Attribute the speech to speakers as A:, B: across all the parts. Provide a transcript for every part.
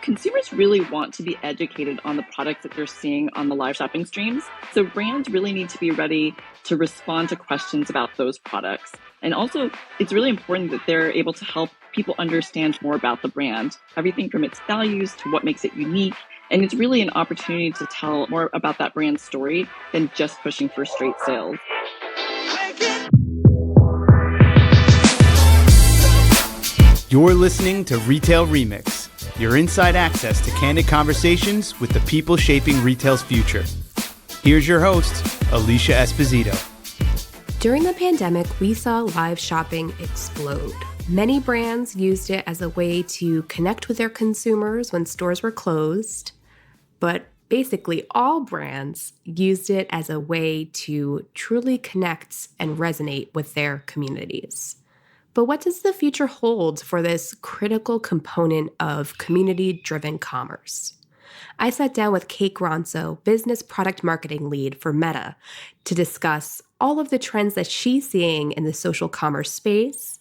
A: Consumers really want to be educated on the products that they're seeing on the live shopping streams. So brands really need to be ready to respond to questions about those products. And also, it's really important that they're able to help people understand more about the brand, everything from its values to what makes it unique. And it's really an opportunity to tell more about that brand's story than just pushing for straight sales.
B: You're listening to Retail Remix, your inside access to candid conversations with the people shaping retail's future. Here's your host, Alicia Esposito.
C: During the pandemic, we saw live shopping explode. Many brands used it as a way to connect with their consumers when stores were closed, but basically all brands used it as a way to truly connect and resonate with their communities. But what does the future hold for this critical component of community-driven commerce? I sat down with Kate Gronso, business product marketing lead for Meta, to discuss all of the trends that she's seeing in the social commerce space,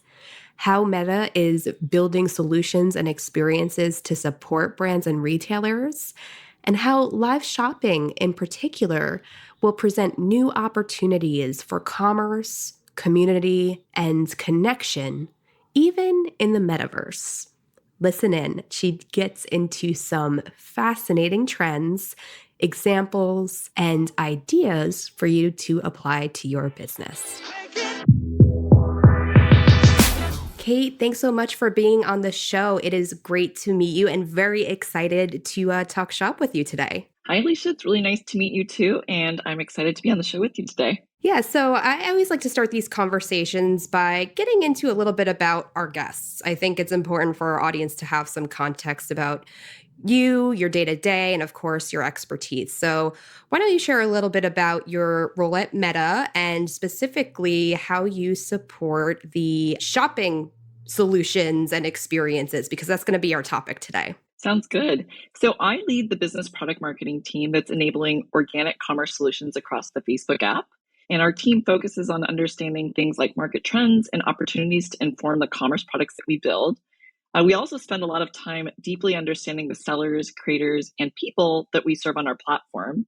C: how Meta is building solutions and experiences to support brands and retailers, and how live shopping in particular will present new opportunities for commerce, community, and connection, even in the metaverse. Listen in. She gets into some fascinating trends, examples, and ideas for you to apply to your business. Kate, thanks so much for being on the show. It is great to meet you and very excited to talk shop with you today.
A: Hi, Alicia. It's really nice to meet you too. And I'm excited to be on the show with you today.
C: Yeah, so I always like to start these conversations by getting into a little bit about our guests. I think it's important for our audience to have some context about you, your day-to-day, and of course, your expertise. So why don't you share a little bit about your role at Meta and specifically how you support the shopping solutions and experiences, because that's going to be our topic today.
A: Sounds good. So I lead the business product marketing team that's enabling organic commerce solutions across the Facebook app. And our team focuses on understanding things like market trends and opportunities to inform the commerce products that we build. We also spend a lot of time deeply understanding the sellers, creators, and people that we serve on our platform.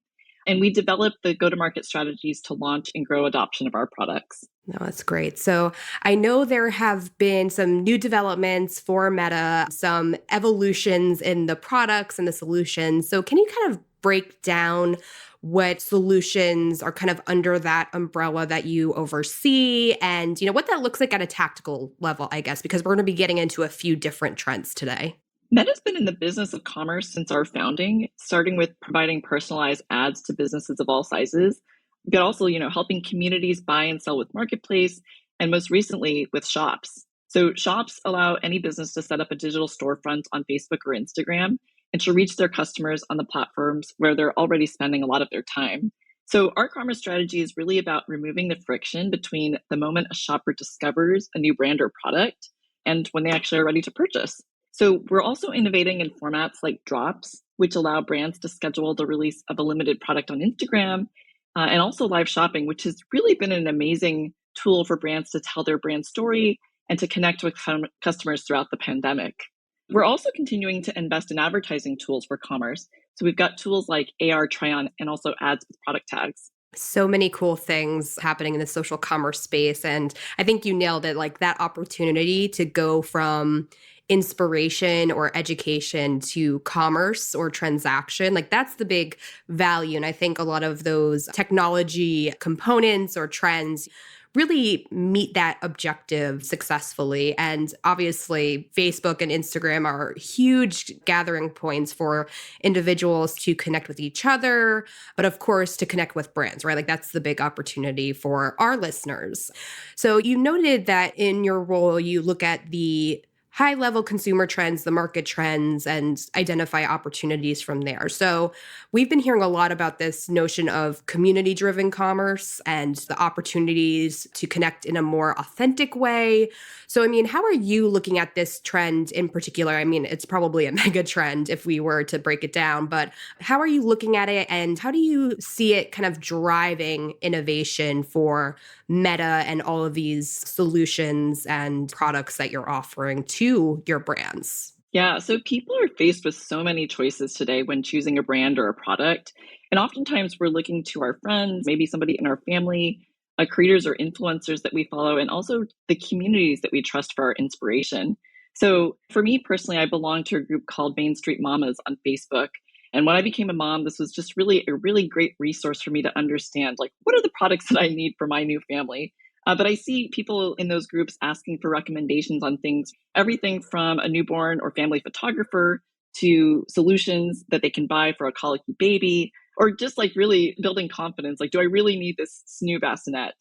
A: And we develop the go-to-market strategies to launch and grow adoption of our products.
C: No, that's great. So I know there have been some new developments for Meta, some evolutions in the products and the solutions. So can you kind of break down what solutions are kind of under that umbrella that you oversee and, what that looks like at a tactical level, I guess, because we're going to be getting into a few different trends today.
A: Meta's been in the business of commerce since our founding, starting with providing personalized ads to businesses of all sizes, but also, helping communities buy and sell with Marketplace, and most recently with shops. So shops allow any business to set up a digital storefront on Facebook or Instagram and to reach their customers on the platforms where they're already spending a lot of their time. So our commerce strategy is really about removing the friction between the moment a shopper discovers a new brand or product and when they actually are ready to purchase. So we're also innovating in formats like drops, which allow brands to schedule the release of a limited product on Instagram, and also live shopping, which has really been an amazing tool for brands to tell their brand story and to connect with customers throughout the pandemic. We're also continuing to invest in advertising tools for commerce. So we've got tools like AR try-on and also ads with product tags.
C: So many cool things happening in the social commerce space. And I think you nailed it, like that opportunity to go from inspiration or education to commerce or transaction. Like that's the big value. And I think a lot of those technology components or trends really meet that objective successfully. And obviously, Facebook and Instagram are huge gathering points for individuals to connect with each other, but of course, to connect with brands, right? Like that's the big opportunity for our listeners. So you noted that in your role, you look at the high-level consumer trends, the market trends, and identify opportunities from there. So we've been hearing a lot about this notion of community-driven commerce and the opportunities to connect in a more authentic way. So, how are you looking at this trend in particular? It's probably a mega trend if we were to break it down, but how are you looking at it and how do you see it kind of driving innovation for Meta and all of these solutions and products that you're offering to your brands?
A: Yeah, so people are faced with so many choices today when choosing a brand or a product. And oftentimes we're looking to our friends, maybe somebody in our family, creators or influencers that we follow, and also the communities that we trust for our inspiration. So for me personally, I belong to a group called Main Street Mamas on Facebook. And when I became a mom, this was just really a really great resource for me to understand, like, what are the products that I need for my new family? But I see people in those groups asking for recommendations on things, everything from a newborn or family photographer to solutions that they can buy for a colicky baby, or just like really building confidence. Like, do I really need this new bassinet?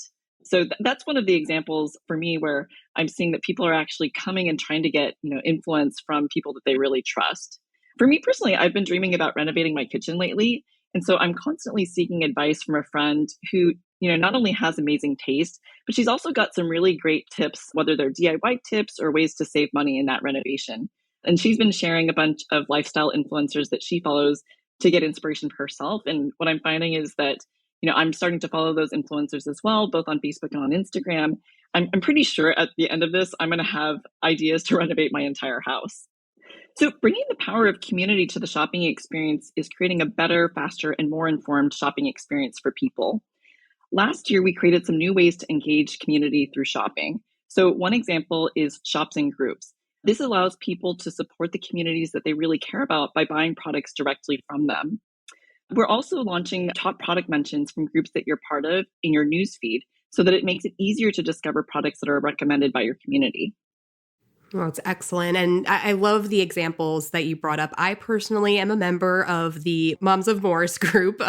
A: So that's one of the examples for me where I'm seeing that people are actually coming and trying to get, influence from people that they really trust. For me personally, I've been dreaming about renovating my kitchen lately. And so I'm constantly seeking advice from a friend who, not only has amazing taste, but she's also got some really great tips, whether they're DIY tips or ways to save money in that renovation. And she's been sharing a bunch of lifestyle influencers that she follows to get inspiration for herself. And what I'm finding is that, I'm starting to follow those influencers as well, both on Facebook and on Instagram. I'm pretty sure at the end of this, I'm going to have ideas to renovate my entire house. So, bringing the power of community to the shopping experience is creating a better, faster, and more informed shopping experience for people. Last year, we created some new ways to engage community through shopping. So, one example is shops in groups. This allows people to support the communities that they really care about by buying products directly from them. We're also launching top product mentions from groups that you're part of in your newsfeed so that it makes it easier to discover products that are recommended by your community.
C: Well, it's excellent. And I love the examples that you brought up. I personally am a member of the Moms of Morris group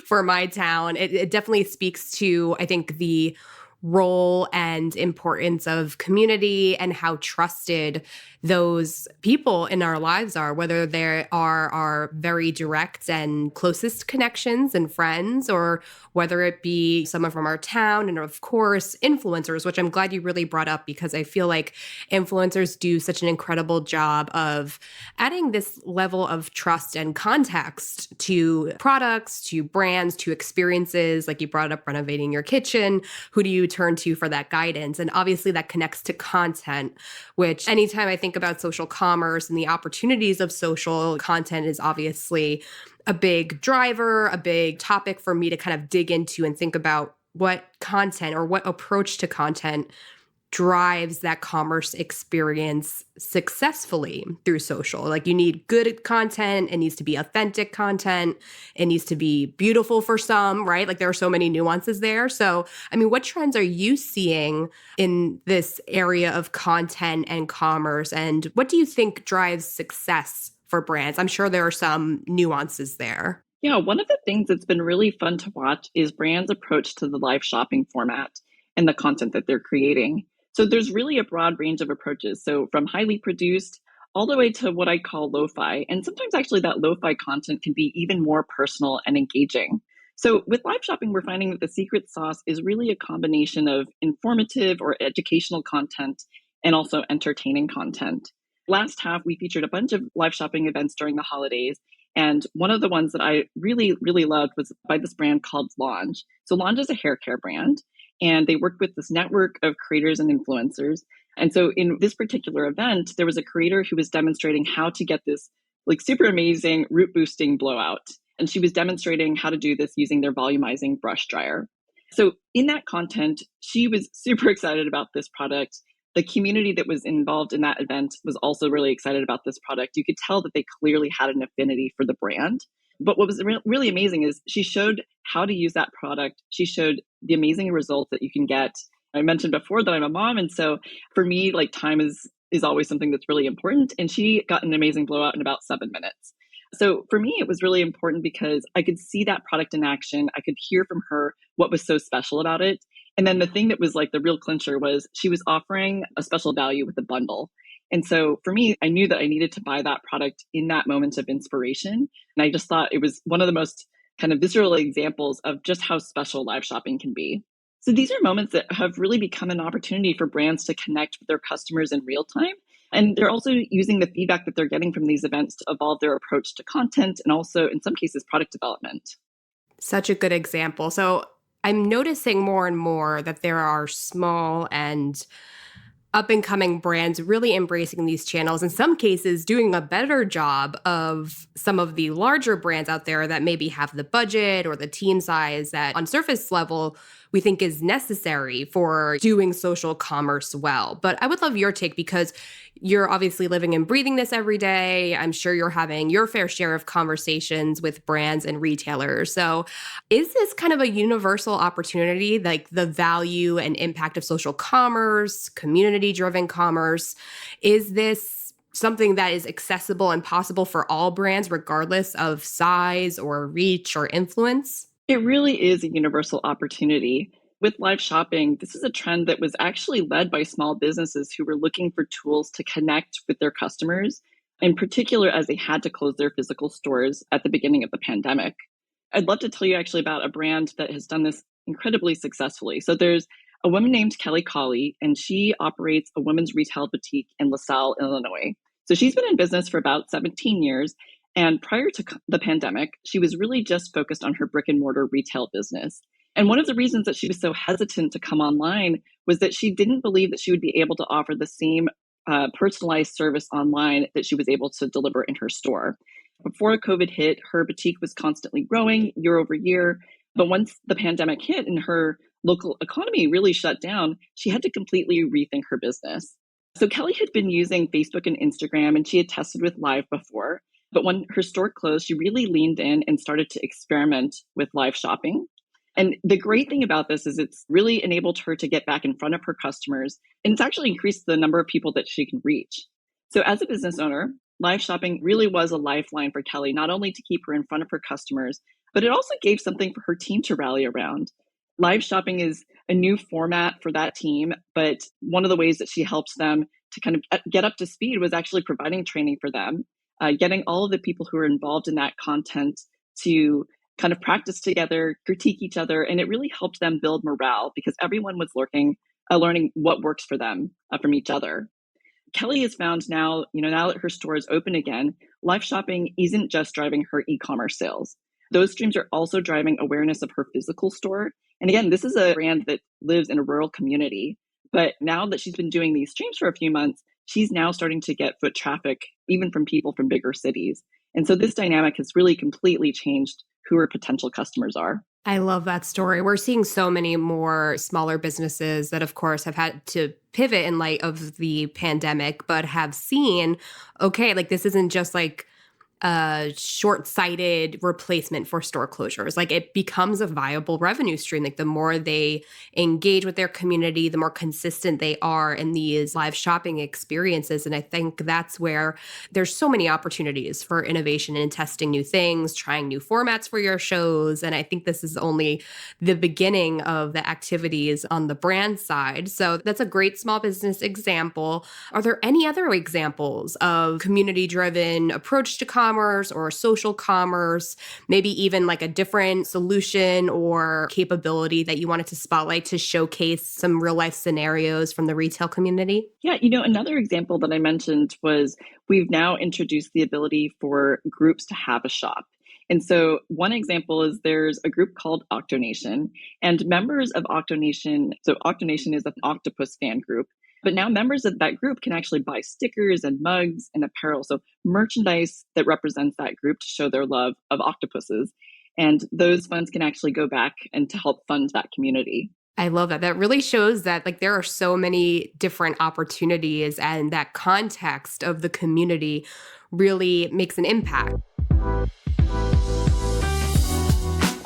C: for my town. It definitely speaks to, I think, the role and importance of community and how trusted those people in our lives are, whether they are our very direct and closest connections and friends, or whether it be someone from our town, and of course, influencers, which I'm glad you really brought up because I feel like influencers do such an incredible job of adding this level of trust and context to products, to brands, to experiences. Like you brought up renovating your kitchen. Who do you turn to for that guidance? And obviously that connects to content, which anytime I think about social commerce and the opportunities of social content is obviously a big driver, a big topic for me to kind of dig into and think about what content or what approach to content drives that commerce experience successfully through social. Like you need good content, it needs to be authentic content, it needs to be beautiful for some, right? Like there are so many nuances there. So, I mean, what trends are you seeing in this area of content and commerce? And what do you think drives success for brands? I'm sure there are some nuances there.
A: Yeah, one of the things that's been really fun to watch is brands' approach to the live shopping format and the content that they're creating. So there's really a broad range of approaches. So from highly produced all the way to what I call lo-fi. And sometimes actually that lo-fi content can be even more personal and engaging. So with live shopping, we're finding that the secret sauce is really a combination of informative or educational content and also entertaining content. Last half, we featured a bunch of live shopping events during the holidays. And one of the ones that I really, really loved was by this brand called Lange. So Lange is a hair care brand, and they worked with this network of creators and influencers. And so in this particular event, there was a creator who was demonstrating how to get this like super amazing root boosting blowout. And she was demonstrating how to do this using their volumizing brush dryer. So in that content, she was super excited about this product. The community that was involved in that event was also really excited about this product. You could tell that they clearly had an affinity for the brand. But what was really amazing is she showed how to use that product. She showed the amazing results that you can get. I mentioned before that I'm a mom. And so for me, like time is always something that's really important. And she got an amazing blowout in about 7 minutes. So for me, it was really important because I could see that product in action. I could hear from her what was so special about it. And then the thing that was like the real clincher was she was offering a special value with a bundle. And so for me, I knew that I needed to buy that product in that moment of inspiration. And I just thought it was one of the most kind of visceral examples of just how special live shopping can be. So these are moments that have really become an opportunity for brands to connect with their customers in real time. And they're also using the feedback that they're getting from these events to evolve their approach to content and also, in some cases, product development.
C: Such a good example. So I'm noticing more and more that there are small and up and coming brands really embracing these channels, in some cases doing a better job of some of the larger brands out there that maybe have the budget or the team size that on surface level we think is necessary for doing social commerce well. But I would love your take, because you're obviously living and breathing this every day. I'm sure you're having your fair share of conversations with brands and retailers. So is this kind of a universal opportunity, like the value and impact of social commerce, community-driven commerce? Is this something that is accessible and possible for all brands, regardless of size or reach or influence?
A: It really is a universal opportunity. With live shopping, this is a trend that was actually led by small businesses who were looking for tools to connect with their customers, in particular as they had to close their physical stores at the beginning of the pandemic. I'd love to tell you actually about a brand that has done this incredibly successfully. So there's a woman named Kelly Colley, and she operates a women's retail boutique in LaSalle, Illinois. So she's been in business for about 17 years. And prior to the pandemic, she was really just focused on her brick and mortar retail business. And one of the reasons that she was so hesitant to come online was that she didn't believe that she would be able to offer the same personalized service online that she was able to deliver in her store. Before COVID hit, her boutique was constantly growing year over year. But once the pandemic hit and her local economy really shut down, she had to completely rethink her business. So Kelly had been using Facebook and Instagram, and she had tested with live before. But when her store closed, she really leaned in and started to experiment with live shopping. And the great thing about this is it's really enabled her to get back in front of her customers. And it's actually increased the number of people that she can reach. So as a business owner, live shopping really was a lifeline for Kelly, not only to keep her in front of her customers, but it also gave something for her team to rally around. Live shopping is a new format for that team, but one of the ways that she helps them to kind of get up to speed was actually providing training for them, getting all of the people who are involved in that content to kind of practice together, critique each other, and it really helped them build morale because everyone was learning what works for them from each other. Kelly has found now that her store is open again, live shopping isn't just driving her e-commerce sales. Those streams are also driving awareness of her physical store. And again, this is a brand that lives in a rural community. But now that she's been doing these streams for a few months, she's now starting to get foot traffic, even from people from bigger cities. And so this dynamic has really completely changed who her potential customers are.
C: I love that story. We're seeing so many more smaller businesses that, of course, have had to pivot in light of the pandemic, but have seen, okay, like this isn't just like a short-sighted replacement for store closures. Like it becomes a viable revenue stream. Like the more they engage with their community, the more consistent they are in these live shopping experiences. And I think that's where there's so many opportunities for innovation and testing new things, trying new formats for your shows. And I think this is only the beginning of the activities on the brand side. So that's a great small business example. Are there any other examples of community-driven approach to commerce or social commerce, maybe even like a different solution or capability that you wanted to spotlight to showcase some real life scenarios from the retail community?
A: Yeah, another example that I mentioned was we've now introduced the ability for groups to have a shop. And so one example is there's a group called Octonation, and members of Octonation, so Octonation is an octopus fan group, but now members of that group can actually buy stickers and mugs and apparel, so merchandise that represents that group to show their love of octopuses. And those funds can actually go back and to help fund that community.
C: I love that. That really shows that like there are so many different opportunities, and that context of the community really makes an impact.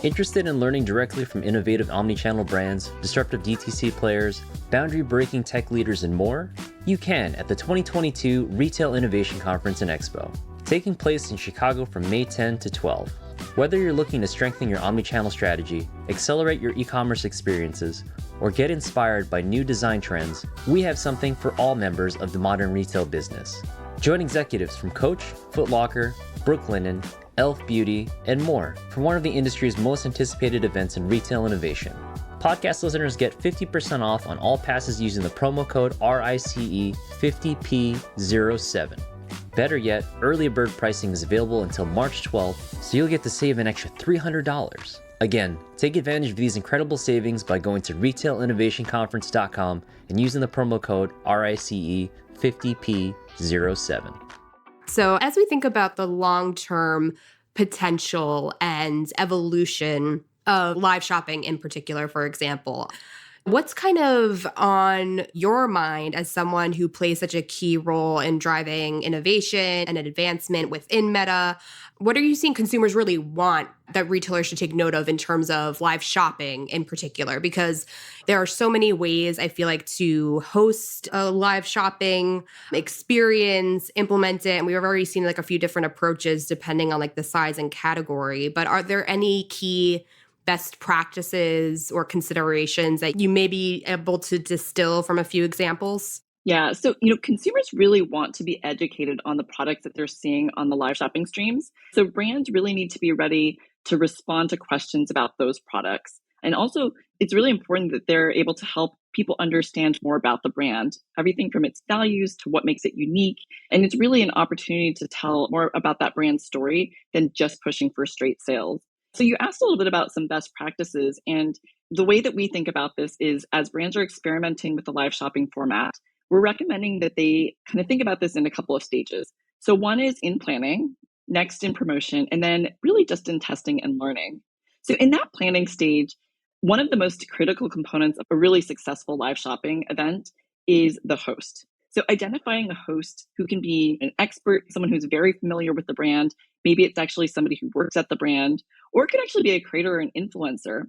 D: Interested in learning directly from innovative omnichannel brands, disruptive DTC players, boundary-breaking tech leaders, and more? You can at the 2022 Retail Innovation Conference and Expo, taking place in Chicago from May 10 to 12. Whether you're looking to strengthen your omnichannel strategy, accelerate your e-commerce experiences, or get inspired by new design trends, we have something for all members of the modern retail business. Join executives from Coach, Foot Locker, Brooklinen, Elf Beauty, and more for one of the industry's most anticipated events in retail innovation. Podcast listeners get 50% off on all passes using the promo code RICE50P07. Better yet, early bird pricing is available until March 12th, so you'll get to save an extra $300. Again, take advantage of these incredible savings by going to retailinnovationconference.com and using the promo code RICE50P07.
C: So as we think about the long-term potential and evolution of live shopping in particular, for example, what's kind of on your mind as someone who plays such a key role in driving innovation and advancement within Meta? What are you seeing consumers really want that retailers should take note of in terms of live shopping in particular? Because there are so many ways, I feel like, to host a live shopping experience, implement it. And we've already seen like a few different approaches depending on like the size and category. But are there any key best practices or considerations that you may be able to distill from a few examples?
A: Yeah, so consumers really want to be educated on the products that they're seeing on the live shopping streams. So brands really need to be ready to respond to questions about those products. And also, it's really important that they're able to help people understand more about the brand, everything from its values to what makes it unique. And it's really an opportunity to tell more about that brand story than just pushing for straight sales. So you asked a little bit about some best practices. And the way that we think about this is as brands are experimenting with the live shopping format, we're recommending that they kind of think about this in a couple of stages. So one is in planning, next in promotion, and then really just in testing and learning. So in that planning stage, one of the most critical components of a really successful live shopping event is the host. So identifying a host who can be an expert, someone who's very familiar with the brand. Maybe it's actually somebody who works at the brand, or it could actually be a creator or an influencer.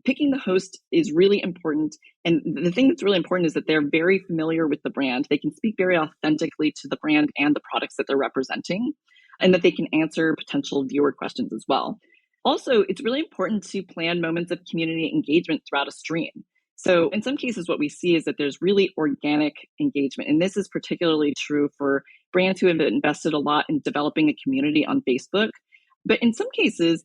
A: Picking the host is really important. And the thing that's really important is that they're very familiar with the brand. They can speak very authentically to the brand and the products that they're representing, and that they can answer potential viewer questions as well. Also, it's really important to plan moments of community engagement throughout a stream. So in some cases, what we see is that there's really organic engagement. And this is particularly true for brands who have invested a lot in developing a community on Facebook. But in some cases,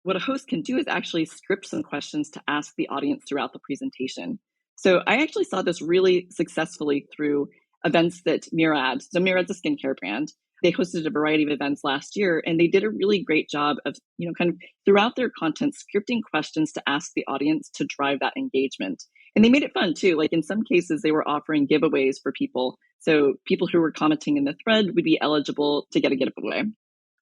A: what a host can do is actually script some questions to ask the audience throughout the presentation. So I actually saw this really successfully through events that Murad, so Murad's a skincare brand. They hosted a variety of events last year, and they did a really great job of, kind of throughout their content, scripting questions to ask the audience to drive that engagement. And they made it fun too. Like in some cases, they were offering giveaways for people. So people who were commenting in the thread would be eligible to get a giveaway.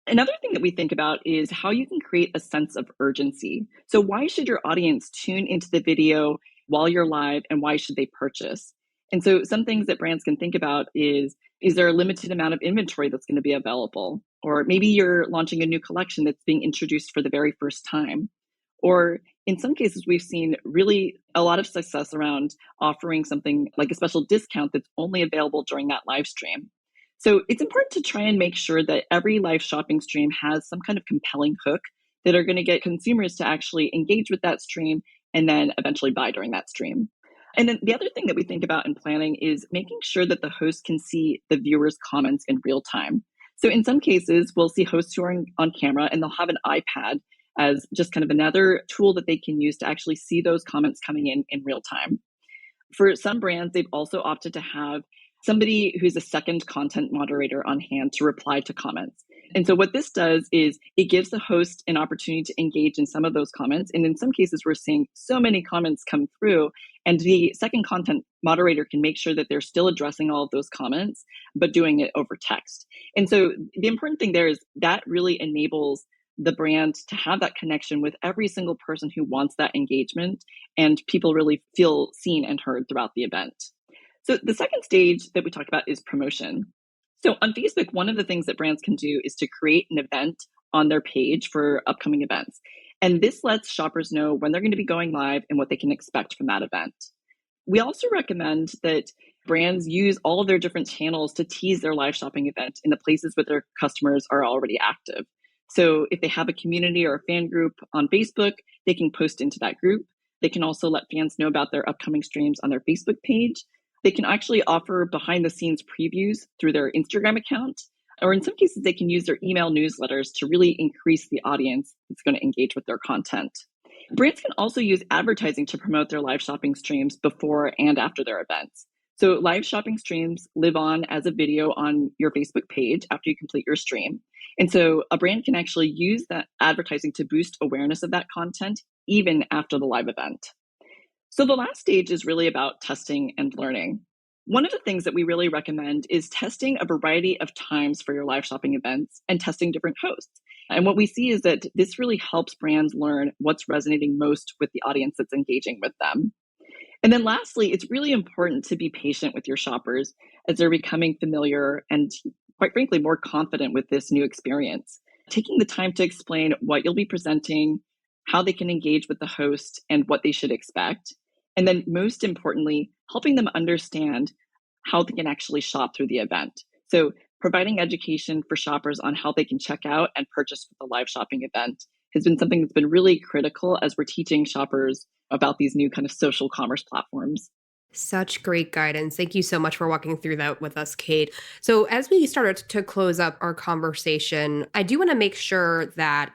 A: Another thing that we think about is how you can create a sense of urgency. So why should your audience tune into the video while you're live, and why should they purchase? And so some things that brands can think about is there a limited amount of inventory that's going to be available? Or maybe you're launching a new collection that's being introduced for the very first time. Or in some cases, we've seen really a lot of success around offering something like a special discount that's only available during that live stream. So it's important to try and make sure that every live shopping stream has some kind of compelling hook that are going to get consumers to actually engage with that stream and then eventually buy during that stream. And then the other thing that we think about in planning is making sure that the host can see the viewers' comments in real time. So in some cases, we'll see hosts who are on camera and they'll have an iPad as just kind of another tool that they can use to actually see those comments coming in real time. For some brands, they've also opted to have somebody who's a second content moderator on hand to reply to comments. And so what this does is it gives the host an opportunity to engage in some of those comments. And in some cases, we're seeing so many comments come through, and the second content moderator can make sure that they're still addressing all of those comments, but doing it over text. And so the important thing there is that really enables the brand to have that connection with every single person who wants that engagement, and people really feel seen and heard throughout the event. So the second stage that we talk about is promotion. So on Facebook, one of the things that brands can do is to create an event on their page for upcoming events. And this lets shoppers know when they're going to be going live and what they can expect from that event. We also recommend that brands use all of their different channels to tease their live shopping event in the places where their customers are already active. So if they have a community or a fan group on Facebook, they can post into that group. They can also let fans know about their upcoming streams on their Facebook page. They can actually offer behind the scenes previews through their Instagram account, or in some cases, they can use their email newsletters to really increase the audience that's going to engage with their content. Brands can also use advertising to promote their live shopping streams before and after their events. So live shopping streams live on as a video on your Facebook page after you complete your stream. And so a brand can actually use that advertising to boost awareness of that content even after the live event. So the last stage is really about testing and learning. One of the things that we really recommend is testing a variety of times for your live shopping events and testing different hosts. And what we see is that this really helps brands learn what's resonating most with the audience that's engaging with them. And then lastly, it's really important to be patient with your shoppers as they're becoming familiar and, quite frankly, more confident with this new experience. Taking the time to explain what you'll be presenting, how they can engage with the host, and what they should expect. And then most importantly, helping them understand how they can actually shop through the event. So providing education for shoppers on how they can check out and purchase for the live shopping event has been something that's been really critical as we're teaching shoppers about these new kind of social commerce platforms.
C: Such great guidance. Thank you so much for walking through that with us, Kate. So, as we started to close up our conversation, I do want to make sure that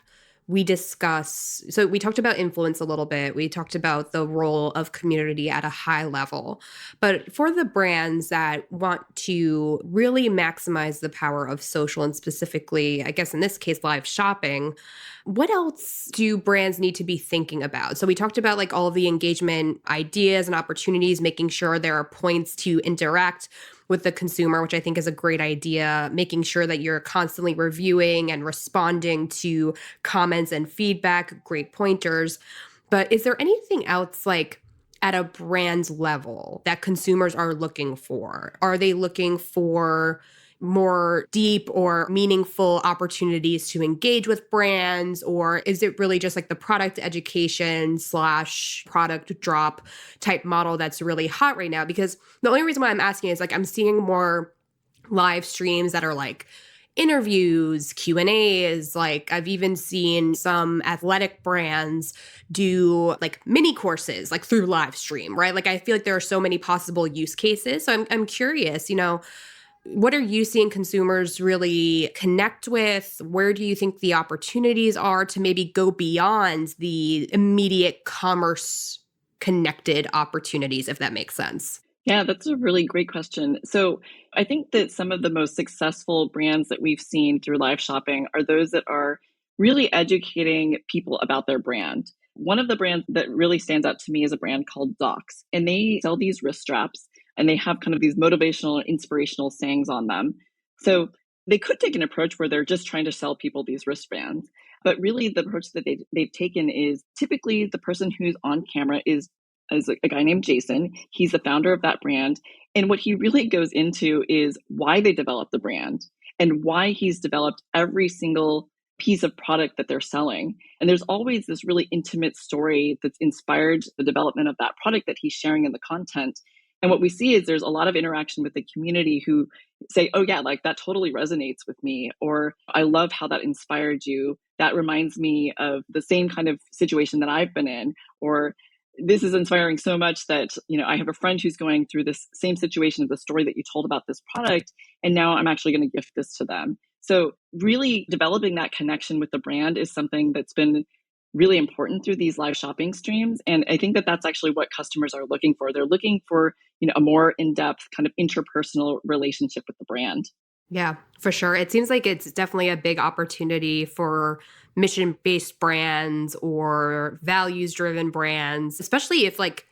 C: we discuss. So, we talked about influence a little bit. We talked about the role of community at a high level. But for the brands that want to really maximize the power of social and specifically, I guess in this case, live shopping, what else do brands need to be thinking about? So we talked about like all of the engagement ideas and opportunities, making sure there are points to interact with the consumer, which I think is a great idea, making sure that you're constantly reviewing and responding to comments and feedback, great pointers. But is there anything else like at a brand level that consumers are looking for? Are they looking for more deep or meaningful opportunities to engage with brands? Or is it really just like the product education / product drop type model that's really hot right now? Because the only reason why I'm asking is like I'm seeing more live streams that are like interviews, Q&As. Like I've even seen some athletic brands do like mini courses like through live stream, right? Like I feel like there are so many possible use cases. So I'm curious, what are you seeing consumers really connect with? Where do you think the opportunities are to maybe go beyond the immediate commerce connected opportunities, if that makes sense?
A: Yeah, that's a really great question. So I think that some of the most successful brands that we've seen through live shopping are those that are really educating people about their brand. One of the brands that really stands out to me is a brand called Docs, and they sell these wrist straps and they have kind of these motivational and inspirational sayings on them. So they could take an approach where they're just trying to sell people these wristbands. But really the approach that they've taken is typically the person who's on camera is a guy named Jason. He's the founder of that brand. And what he really goes into is why they developed the brand and why he's developed every single piece of product that they're selling. And there's always this really intimate story that's inspired the development of that product that he's sharing in the content. And what we see is there's a lot of interaction with the community who say, oh yeah, like that totally resonates with me. Or I love how that inspired you. That reminds me of the same kind of situation that I've been in. Or this is inspiring so much that, I have a friend who's going through this same situation of the story that you told about this product. And now I'm actually going to gift this to them. So really developing that connection with the brand is something that's been really important through these live shopping streams. And I think that that's actually what customers are looking for. They're looking for, a more in-depth kind of interpersonal relationship with the brand.
C: Yeah, for sure. It seems like it's definitely a big opportunity for mission-based brands or values-driven brands, especially if like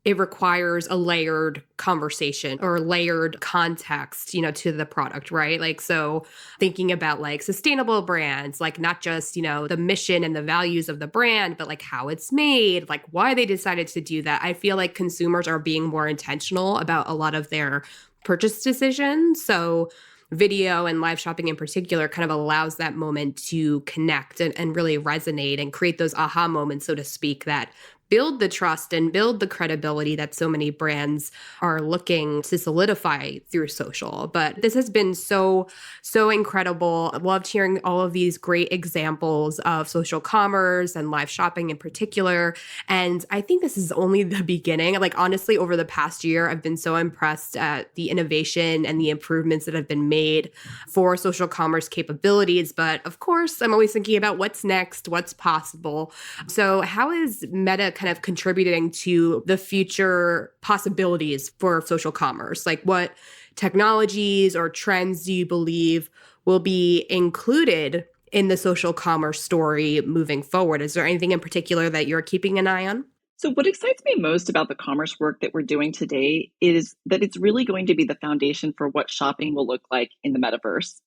C: it requires a layered conversation or layered context, to the product, right? Like, so thinking about like sustainable brands, like not just, the mission and the values of the brand, but like how it's made, like why they decided to do that. I feel like consumers are being more intentional about a lot of their purchase decisions. So video and live shopping in particular kind of allows that moment to connect and really resonate and create those aha moments, so to speak, that build the trust and build the credibility that so many brands are looking to solidify through social. But this has been so incredible. I loved hearing all of these great examples of social commerce and live shopping in particular. And I think this is only the beginning. Like, honestly, over the past year, I've been so impressed at the innovation and the improvements that have been made for social commerce capabilities. But of course, I'm always thinking about what's next, what's possible. So how is Meta kind of contributing to the future possibilities for social commerce? Like what technologies or trends do you believe will be included in the social commerce story moving forward? Is there anything in particular that you're keeping an eye on?
A: So what excites me most about the commerce work that we're doing today is that it's really going to be the foundation for what shopping will look like in the metaverse.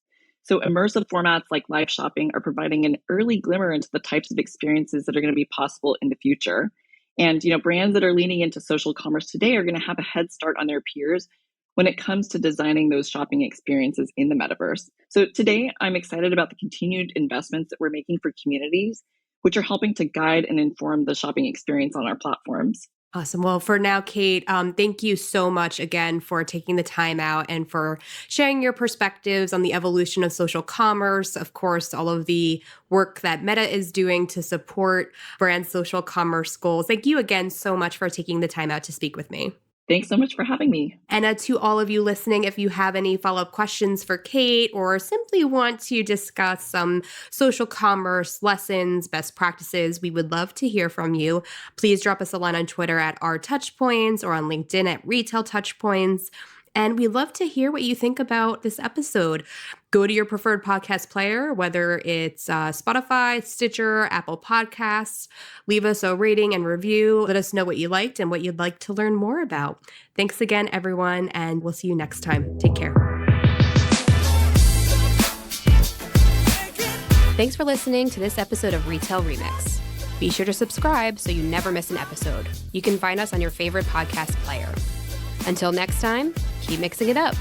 A: So immersive formats like live shopping are providing an early glimmer into the types of experiences that are going to be possible in the future. And brands that are leaning into social commerce today are going to have a head start on their peers when it comes to designing those shopping experiences in the metaverse. So today, I'm excited about the continued investments that we're making for communities, which are helping to guide and inform the shopping experience on our platforms.
C: Awesome. Well, for now, Kate, thank you so much again for taking the time out and for sharing your perspectives on the evolution of social commerce. Of course, all of the work that Meta is doing to support brand social commerce goals. Thank you again so much for taking the time out to speak with me.
A: Thanks so much for having me.
C: And to all of you listening, if you have any follow-up questions for Kate or simply want to discuss some social commerce lessons, best practices, we would love to hear from you. Please drop us a line on Twitter at @RTouchpoints or on LinkedIn at Retail Touchpoints. And we'd love to hear what you think about this episode. Go to your preferred podcast player, whether it's Spotify, Stitcher, Apple Podcasts. Leave us a rating and review. Let us know what you liked and what you'd like to learn more about. Thanks again, everyone, and we'll see you next time. Take care.
E: Thanks for listening to this episode of Retail Remix. Be sure to subscribe so you never miss an episode. You can find us on your favorite podcast player. Until next time, keep mixing it up.